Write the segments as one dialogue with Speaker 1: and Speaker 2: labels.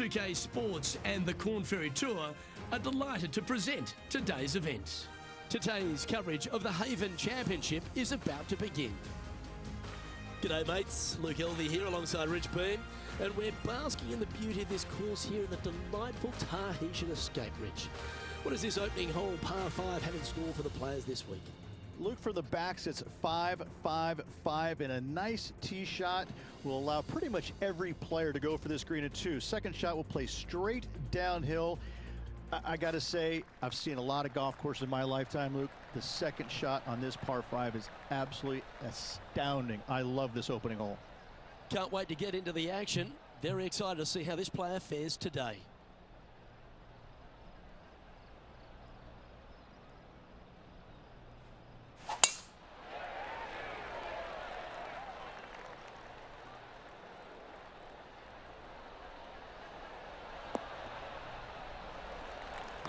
Speaker 1: 2K Sports and the Corn Ferry Tour are delighted to present today's event. Today's coverage of the Haven Championship is about to begin.
Speaker 2: G'day mates, Luke Elvey here alongside Rich Beam, and we're basking in the beauty of this course here in the delightful Tahitian Escape, Rich. What does this opening hole, par 5, have in store for the players this week?
Speaker 3: Luke, for the backs, it's 5-5-5, and a nice tee shot will allow pretty much every player to go for this green at 2. Second shot will play straight downhill. I got to say, I've seen a lot of golf courses in my lifetime, Luke. The second shot on this par 5 is absolutely astounding. I love this opening hole.
Speaker 2: Can't wait to get into the action. Very excited to see how this player fares today.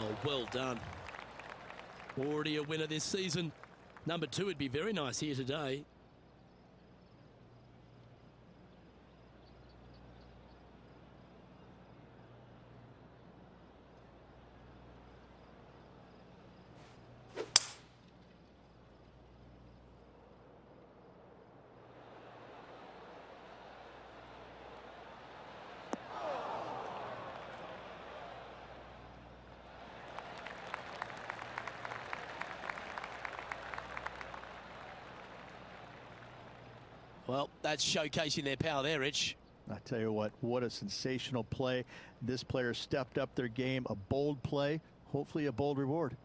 Speaker 2: Oh, well done. Already a winner this season. Number 2 would be very nice here today. Well, that's showcasing their power there, Rich.
Speaker 3: I tell you what a sensational play. This player stepped up their game, a bold play, hopefully a bold reward.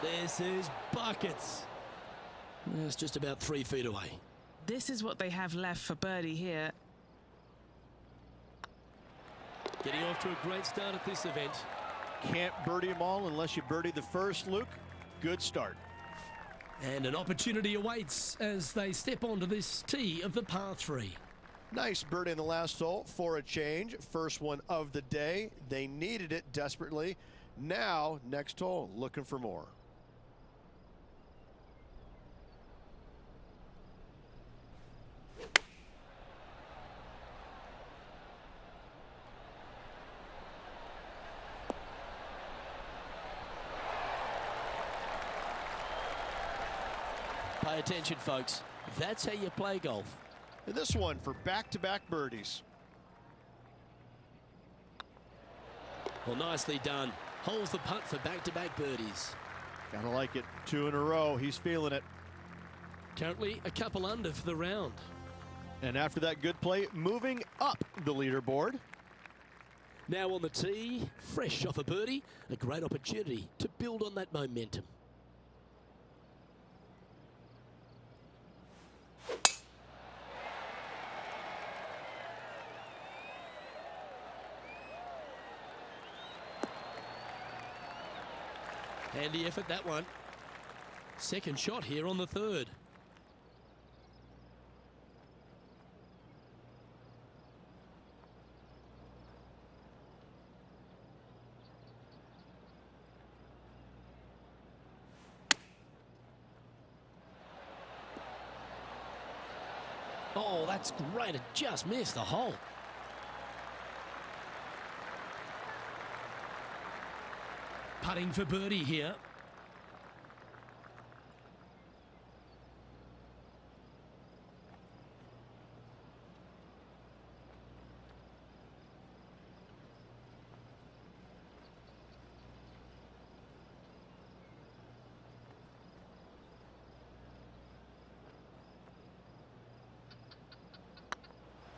Speaker 2: This is buckets. It's just about 3 feet away.
Speaker 4: This is what they have left for birdie here.
Speaker 2: Getting off to a great start at this event.
Speaker 3: Can't birdie them all unless you birdie the first, Luke. Good start.
Speaker 1: And an opportunity awaits as they step onto this tee of the par 3.
Speaker 5: Nice birdie in the last hole for a change. First one of the day. They needed it desperately. Now, next hole, looking for more.
Speaker 2: Pay attention, folks. That's how you play golf.
Speaker 5: And this one for back-to-back birdies.
Speaker 2: Well, nicely done. Holds the putt for back-to-back birdies.
Speaker 3: Gotta like it. 2 in a row. He's feeling it.
Speaker 2: Currently a couple under for the round.
Speaker 3: And after that good play, moving up the leaderboard.
Speaker 2: Now on the tee, fresh off a birdie, a great opportunity to build on that momentum. Handy effort, that one. Second shot here on the 3rd. Oh, that's great. It just missed the hole.
Speaker 1: Putting for birdie here.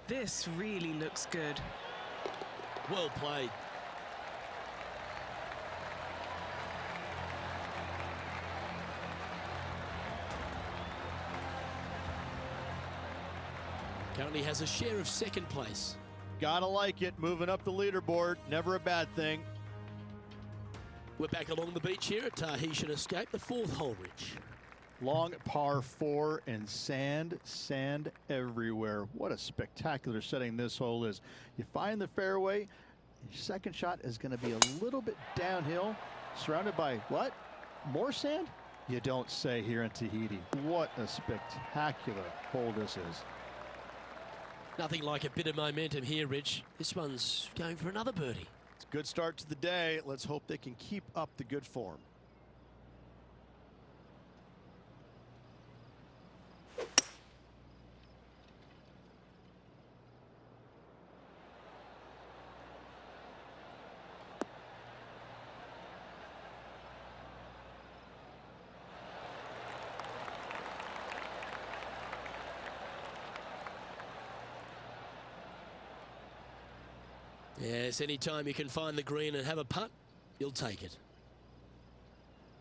Speaker 4: This really looks good.
Speaker 2: Well played. Currently has a share of second place.
Speaker 3: Gotta like it. Moving up the leaderboard. Never a bad thing.
Speaker 2: We're back along the beach here at Tahitian Escape, the fourth hole, Rich.
Speaker 3: Long par 4 and sand everywhere. What a spectacular setting this hole is. You find the fairway. Your second shot is going to be a little bit downhill, surrounded by what? More sand? You don't say here in Tahiti. What a spectacular hole this is.
Speaker 2: Nothing like a bit of momentum here, Rich. This one's going for another birdie.
Speaker 5: It's a good start to the day. Let's hope they can keep up the good form.
Speaker 2: Yes, anytime you can find the green and have a putt, you'll take it.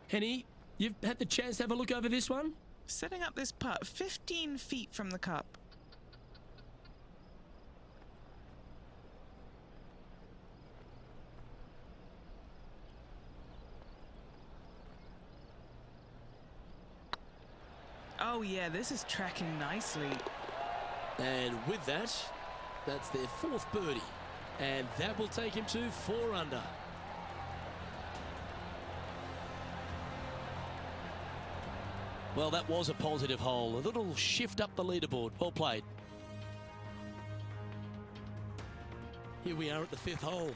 Speaker 1: Henny, you've had the chance to have a look over this one?
Speaker 4: Setting up this putt 15 feet from the cup. Oh yeah, this is tracking nicely.
Speaker 2: And with that, that's their fourth birdie. And that will take him to 4 under. Well, that was a positive hole. A little shift up the leaderboard. Well played. Here we are at the 5th hole.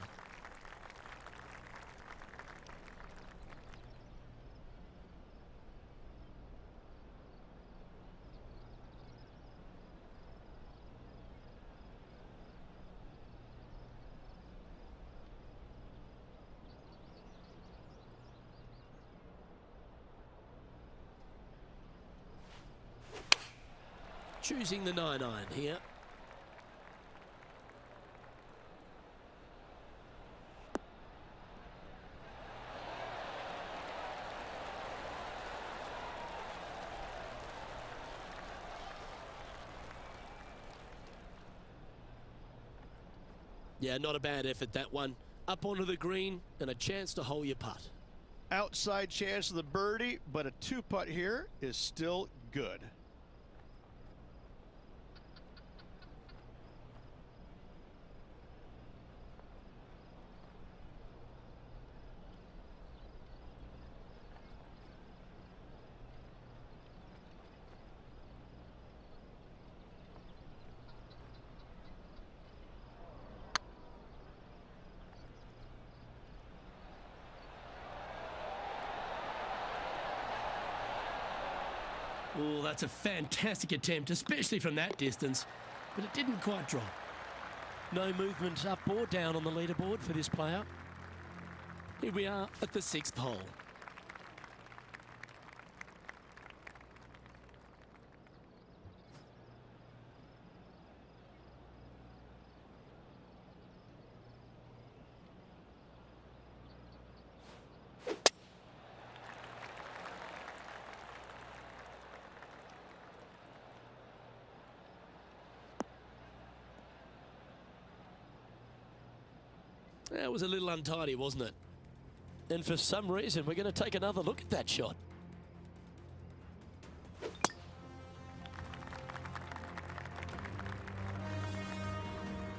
Speaker 2: Choosing the 9-iron here. Yeah, not a bad effort, that one. Up onto the green and a chance to hole your putt.
Speaker 5: Outside chance of the birdie, but a 2-putt here is still good.
Speaker 1: Oh, that's a fantastic attempt, especially from that distance, but it didn't quite drop.
Speaker 2: No movement up or down on the leaderboard for this player. Here we are at the 6th hole. That was a little untidy, wasn't it? And for some reason, we're going to take another look at that shot.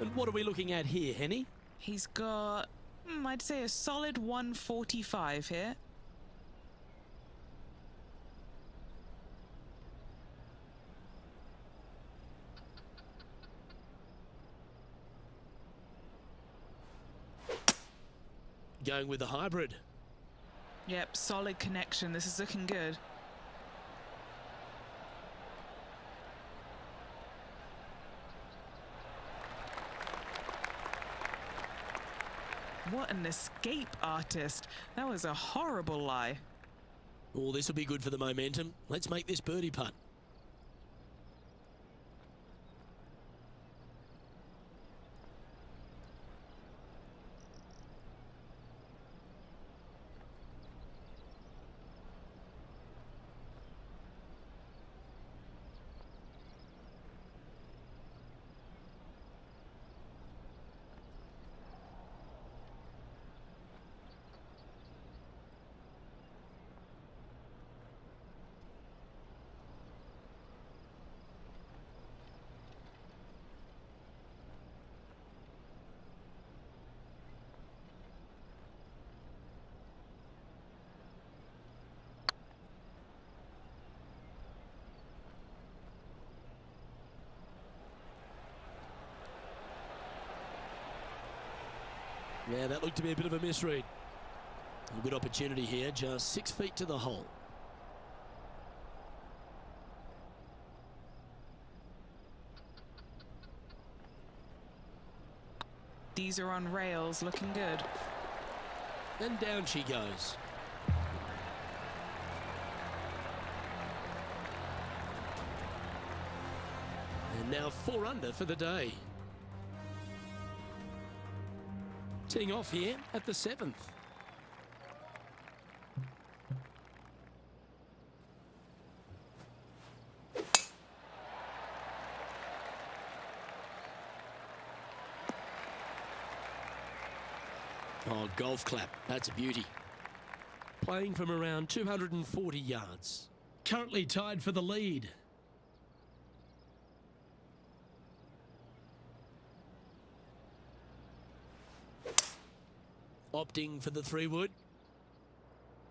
Speaker 2: And what are we looking at here, Henny?
Speaker 4: He's got, I'd say a solid 145 here.
Speaker 2: Going with the hybrid.
Speaker 4: Yep, solid connection. This is looking good. What an escape artist. That was a horrible lie.
Speaker 2: Oh, this will be good for the momentum. Let's make this birdie putt. Yeah, that looked to be a bit of a misread. A good opportunity here, just 6 feet to the hole.
Speaker 4: These are on rails, looking good.
Speaker 2: And down she goes. And now 4 under for the day. Teeing off here at the 7th. Oh, golf clap. That's a beauty. Playing from around 240 yards.
Speaker 1: Currently tied for the lead.
Speaker 2: Opting for the 3-wood.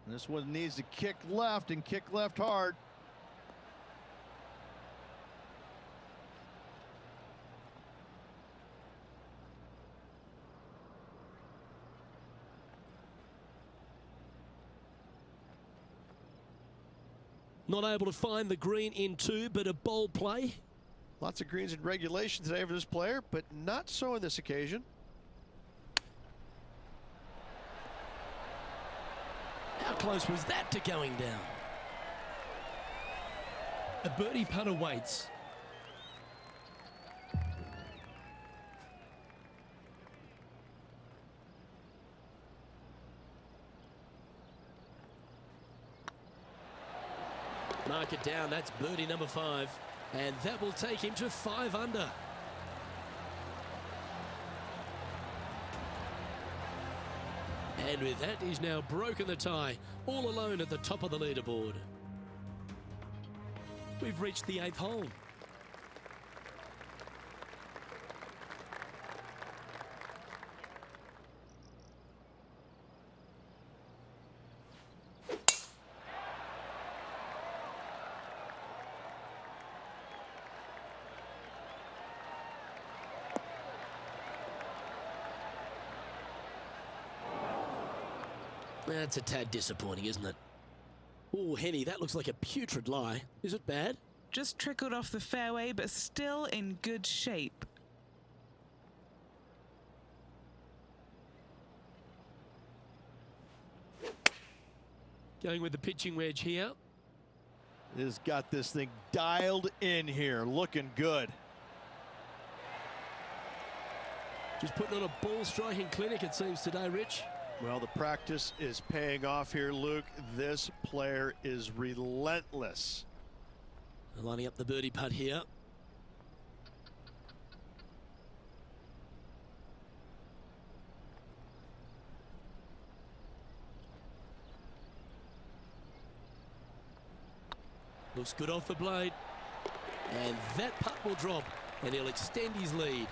Speaker 3: This one needs to kick left and kick left hard.
Speaker 2: Not able to find the green in 2, but a bold play.
Speaker 5: Lots of greens in regulation today for this player, but not so on this occasion.
Speaker 2: How close was that to going down?
Speaker 1: A birdie putt awaits.
Speaker 2: Mark it down, that's birdie number 5. And that will take him to 5 under. And with that, he's now broken the tie, all alone at the top of the leaderboard. We've reached the 8th hole. That's a tad disappointing, isn't it? Oh, Henny, that looks like a putrid lie. Is it bad?
Speaker 4: Just trickled off the fairway, but still in good shape.
Speaker 2: Going with the pitching wedge here.
Speaker 3: Has got this thing dialed in here, looking good.
Speaker 2: Just putting on a ball striking clinic, it seems, today, Rich.
Speaker 5: Well, the practice is paying off here, Luke. This player is relentless.
Speaker 2: Lining up the birdie putt here. Looks good off the blade. And that putt will drop, and he'll extend his lead.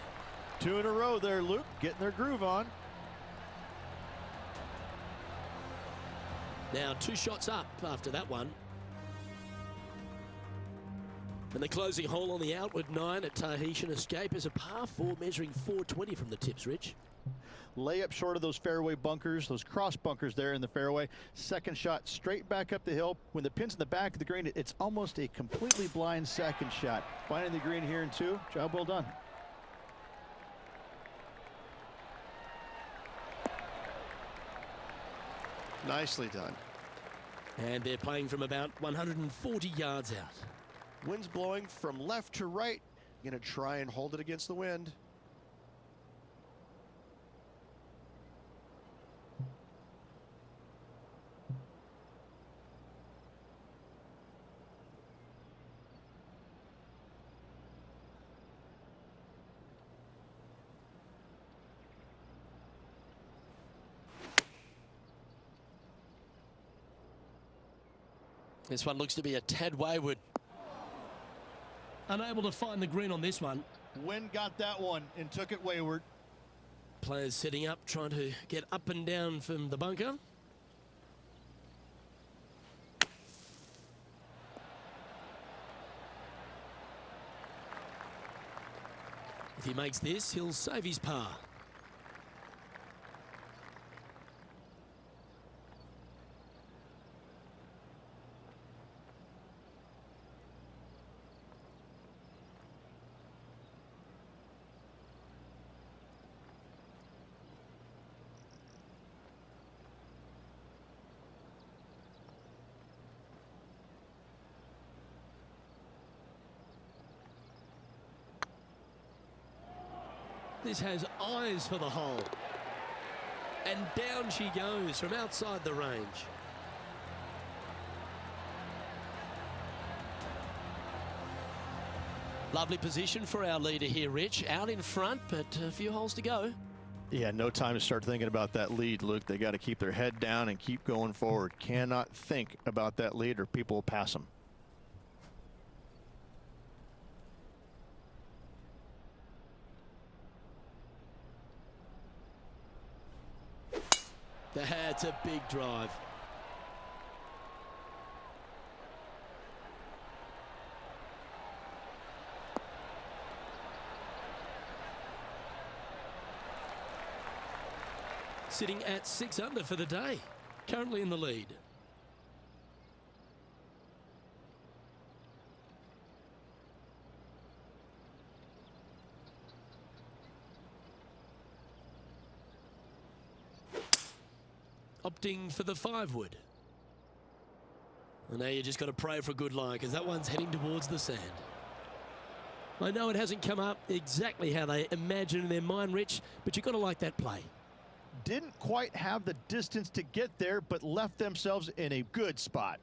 Speaker 3: 2 in a row there, Luke, getting their groove on.
Speaker 2: Now 2 shots up after that one. And the closing hole on the outward 9 at Tahitian Escape is a par 4 measuring 420 from the tips, Rich.
Speaker 3: Layup short of those fairway bunkers, those cross bunkers there in the fairway. Second shot straight back up the hill. When the pin's in the back of the green, it's almost a completely blind second shot. Finding the green here in 2. Job well done.
Speaker 5: Nicely done.
Speaker 2: And they're playing from about 140 yards out.
Speaker 5: Wind's blowing from left to right. Going to try and hold it against the wind.
Speaker 2: This one looks to be a tad wayward.
Speaker 1: Unable to find the green on this one.
Speaker 3: Wind got that one and took it wayward.
Speaker 2: Players setting up, trying to get up and down from the bunker. If he makes this, he'll save his par. This has eyes for the hole. And down she goes from outside the range. Lovely position for our leader here, Rich. Out in front, but a few holes to go.
Speaker 3: Yeah, no time to start thinking about that lead, Luke. They got to keep their head down and keep going forward. Cannot think about that lead or people will pass them.
Speaker 2: That's a big drive. Sitting at 6 under for the day. Currently in the lead. Opting for the 5-wood. Well, now you just got to pray for a good lie because that one's heading towards the sand. I know it hasn't come up exactly how they imagine in their mind, Rich, but you've got to like that play.
Speaker 3: Didn't quite have the distance to get there, but left themselves in a good spot.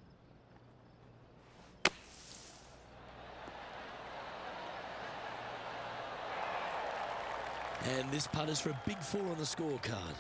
Speaker 2: And this putt is for a big 4 on the scorecard.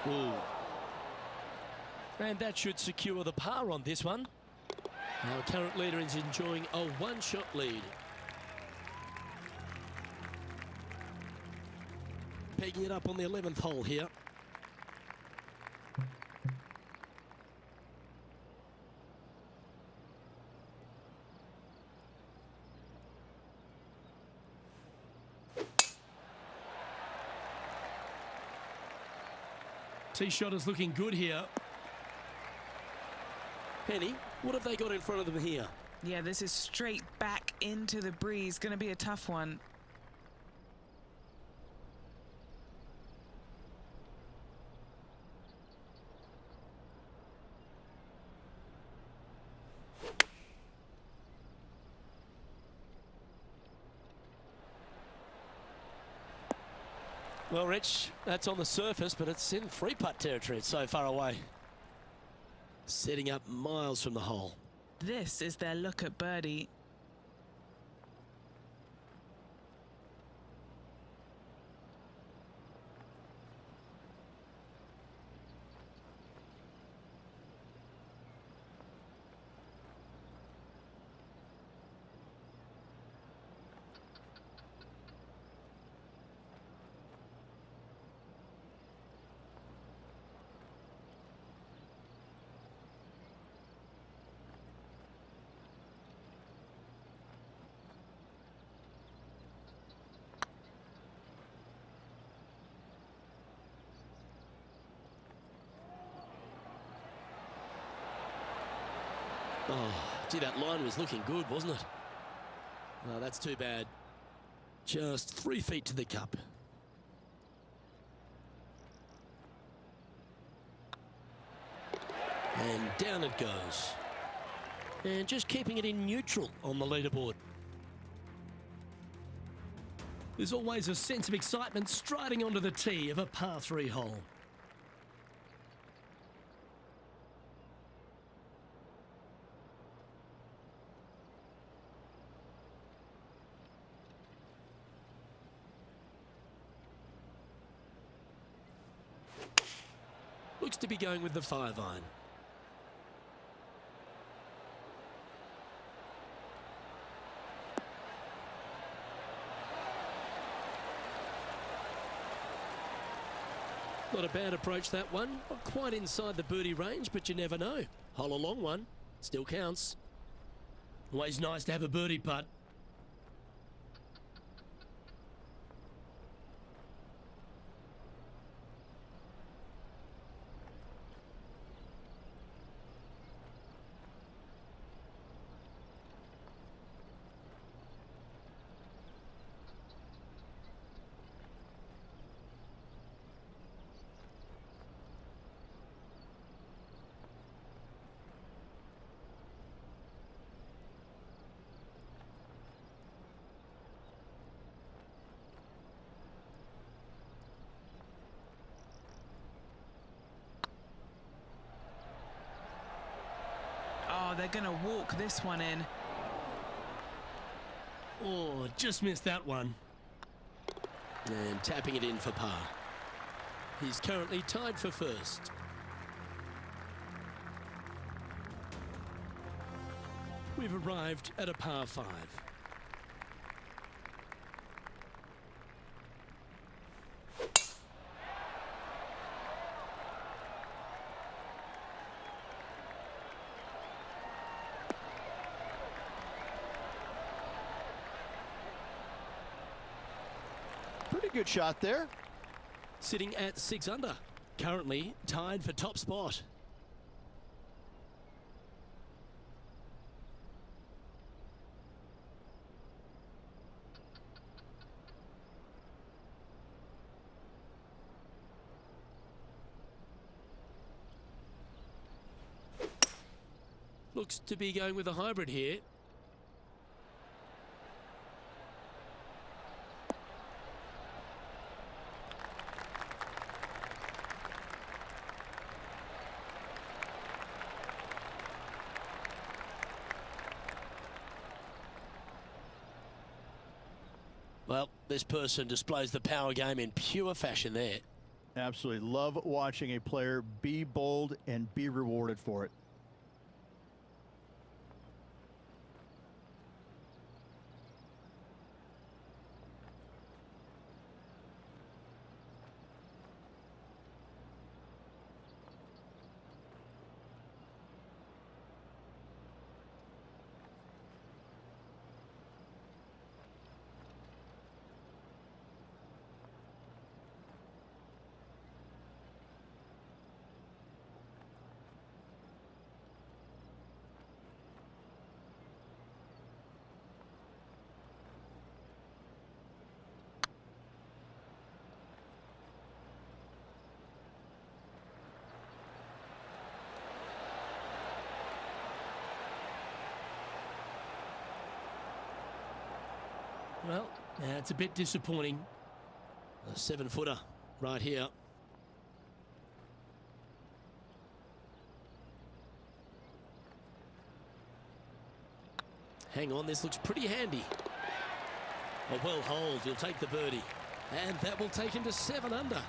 Speaker 2: Ooh. And that should secure the par on this one. Our current leader is enjoying a 1-shot lead. Pegging it up on the 11th hole here.
Speaker 1: Tee shot is looking good here.
Speaker 2: Penny, what have they got in front of them here?
Speaker 4: Yeah, this is straight back into the breeze. Going to be a tough one.
Speaker 2: Well, Rich, that's on the surface, but it's in 3-putt territory. It's so far away. Setting up miles from the hole.
Speaker 4: This is their look at birdie.
Speaker 2: Oh, gee, that line was looking good, wasn't it? Oh, that's too bad. Just 3 feet to the cup. And down it goes. And just keeping it in neutral on the leaderboard.
Speaker 1: There's always a sense of excitement striding onto the tee of a par 3 hole.
Speaker 2: Looks to be going with the 5-iron. Not a bad approach, that one. Not quite inside the birdie range, but you never know. Hole a long one. Still counts.
Speaker 1: Always nice to have a birdie putt.
Speaker 4: Oh, they're going to walk this one in.
Speaker 1: Oh, just missed that one.
Speaker 2: And tapping it in for par. He's currently tied for first.
Speaker 1: We've arrived at a par 5.
Speaker 3: Pretty good shot there.
Speaker 2: Sitting at 6 under. Currently tied for top spot. Looks to be going with a hybrid here. Well, this person displays the power game in pure fashion there.
Speaker 3: Absolutely love watching a player be bold and be rewarded for it.
Speaker 1: Well, it's a bit disappointing.
Speaker 2: A 7-footer right here. Hang on, this looks pretty handy. A well hold, he'll take the birdie. And that will take him to 7 under.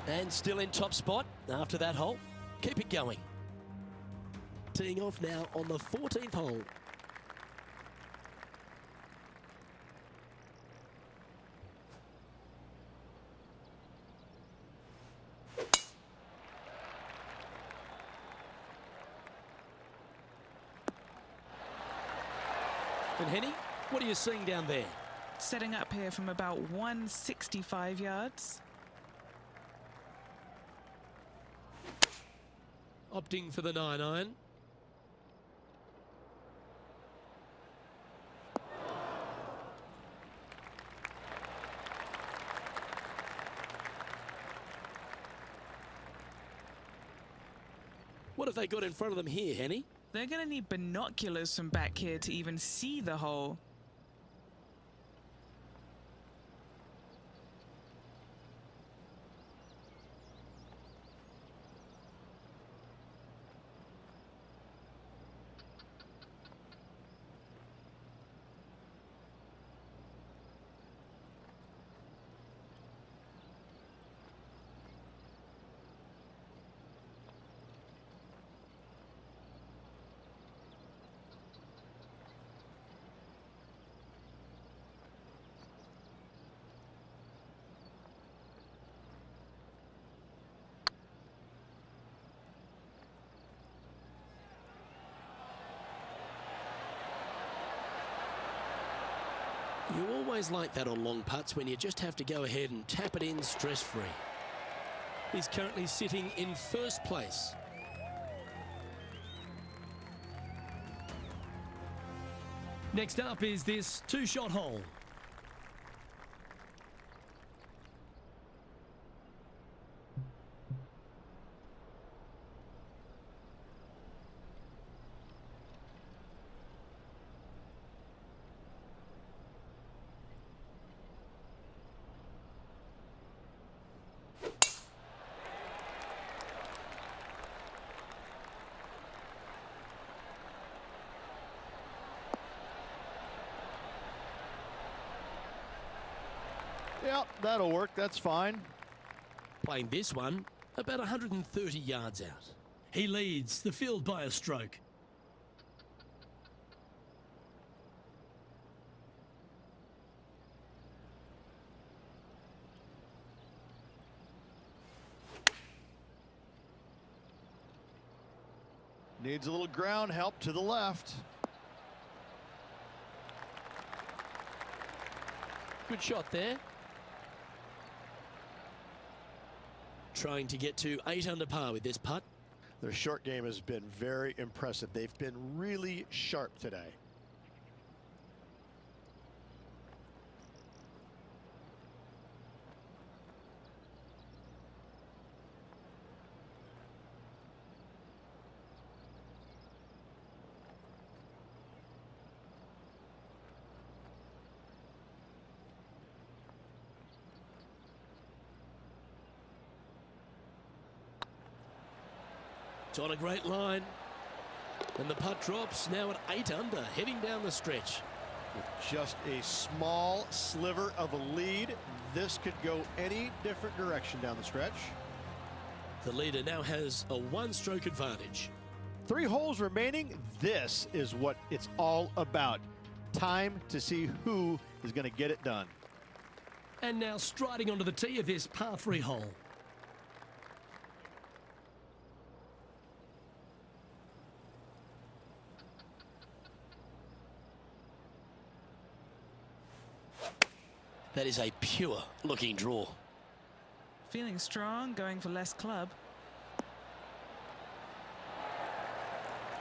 Speaker 2: And still in top spot after that hole. Keep it going. Teeing off now on the 14th hole. And Henny, what are you seeing down there?
Speaker 4: Setting up here from about 165 yards.
Speaker 2: Opting for the 9-iron. What have they got in front of them here, Henny?
Speaker 4: They're going to need binoculars from back here to even see the hole.
Speaker 2: You always like that on long putts when you just have to go ahead and tap it in stress-free. He's currently sitting in first place.
Speaker 1: Next up is this two-shot hole.
Speaker 3: Yep, that'll work. That's fine.
Speaker 2: Playing this one about 130 yards out.
Speaker 1: He leads the field by a stroke.
Speaker 3: Needs a little ground help to the left.
Speaker 2: Good shot there. Trying to get to 8 under par with this putt.
Speaker 5: Their short game has been very impressive. They've been really sharp today.
Speaker 2: It's on a great line. And the putt drops now at 8 under, heading down the stretch.
Speaker 5: With just a small sliver of a lead, this could go any different direction down the stretch.
Speaker 2: The leader now has a 1-stroke advantage.
Speaker 5: 3 holes remaining. This is what it's all about. Time to see who is going to get it done.
Speaker 1: And now striding onto the tee of this par 3 hole.
Speaker 2: That is a pure looking draw.
Speaker 4: Feeling strong, going for less club.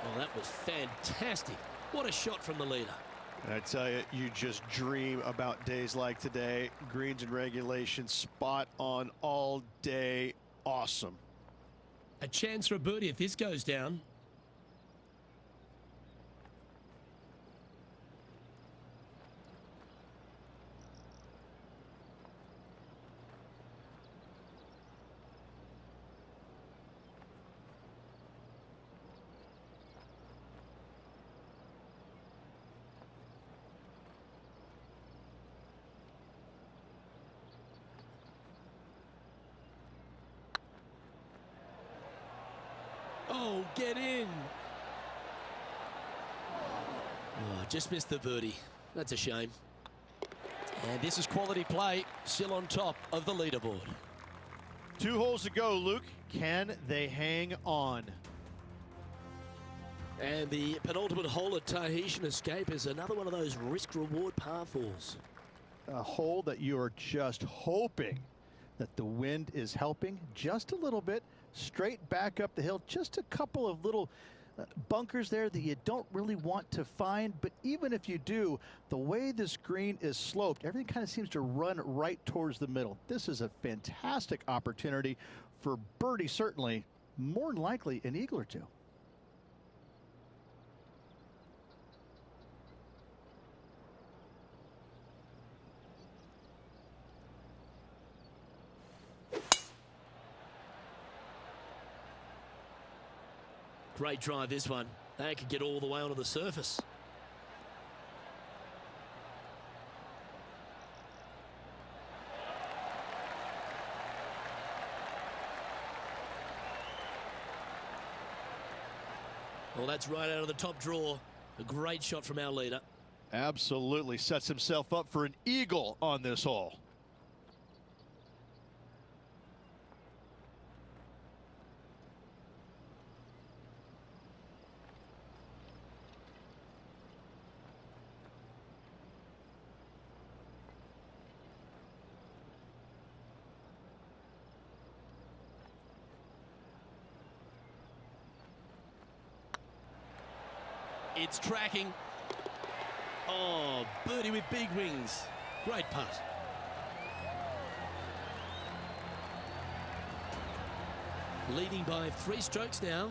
Speaker 2: Oh, that was fantastic. What a shot from the leader.
Speaker 5: And I tell you, you just dream about days like today. Greens and regulation, spot on all day. Awesome.
Speaker 1: A chance for a birdie if this goes down.
Speaker 2: Oh, get in. Oh, just missed the birdie. That's a shame. And this is quality play, still on top of the leaderboard.
Speaker 5: 2 holes to go, Luke. Can they hang on?
Speaker 2: And the penultimate hole at Tahitian Escape is another one of those risk-reward par 4s.
Speaker 3: A hole that you are just hoping that the wind is helping just a little bit. Straight back up the hill, just a couple of little bunkers there that you don't really want to find, but even if you do, the way this green is sloped, everything kind of seems to run right towards the middle. This is a fantastic opportunity for birdie, certainly, more than likely an eagle or two.
Speaker 2: Great drive, this one. They could get all the way onto the surface. Well, that's right out of the top draw. A great shot from our leader.
Speaker 5: Absolutely sets himself up for an eagle on this hole.
Speaker 2: It's tracking. Oh, birdie with big wings. Great putt. Leading by 3 strokes now.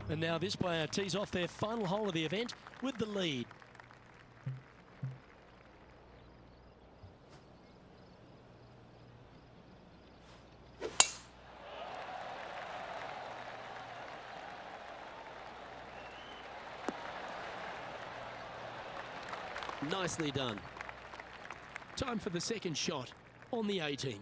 Speaker 2: And now this player tees off their final hole of the event with the lead. Nicely done.
Speaker 1: Time for the second shot on the 18th.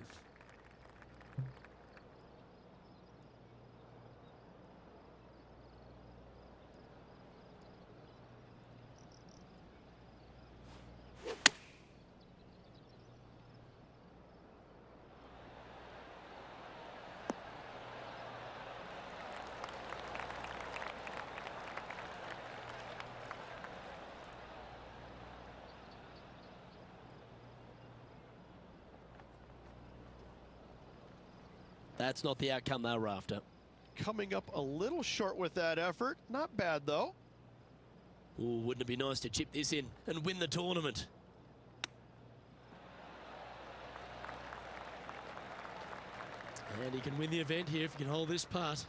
Speaker 2: That's not the outcome they were after.
Speaker 5: Coming up a little short with that effort. Not bad, though.
Speaker 2: Ooh, wouldn't it be nice to chip this in and win the tournament? And he can win the event here if he can hold this putt.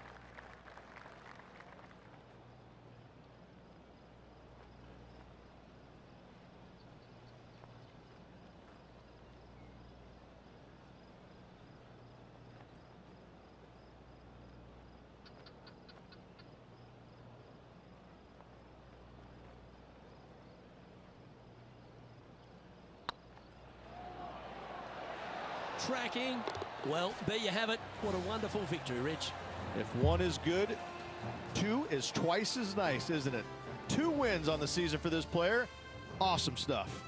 Speaker 2: Tracking. Well, there you have it. What a wonderful victory, Rich.
Speaker 5: If one is good, 2 is twice as nice, isn't it? 2 wins on the season for this player. Awesome stuff.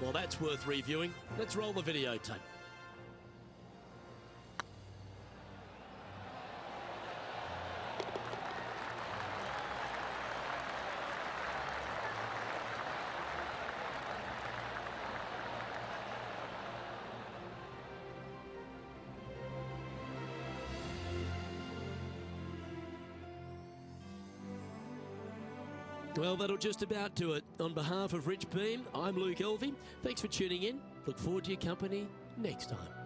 Speaker 2: Well, that's worth reviewing. Let's roll the videotape. Well, that'll just about do it. On behalf of Rich Beam, I'm Luke Elvey. Thanks for tuning in. Look forward to your company next time.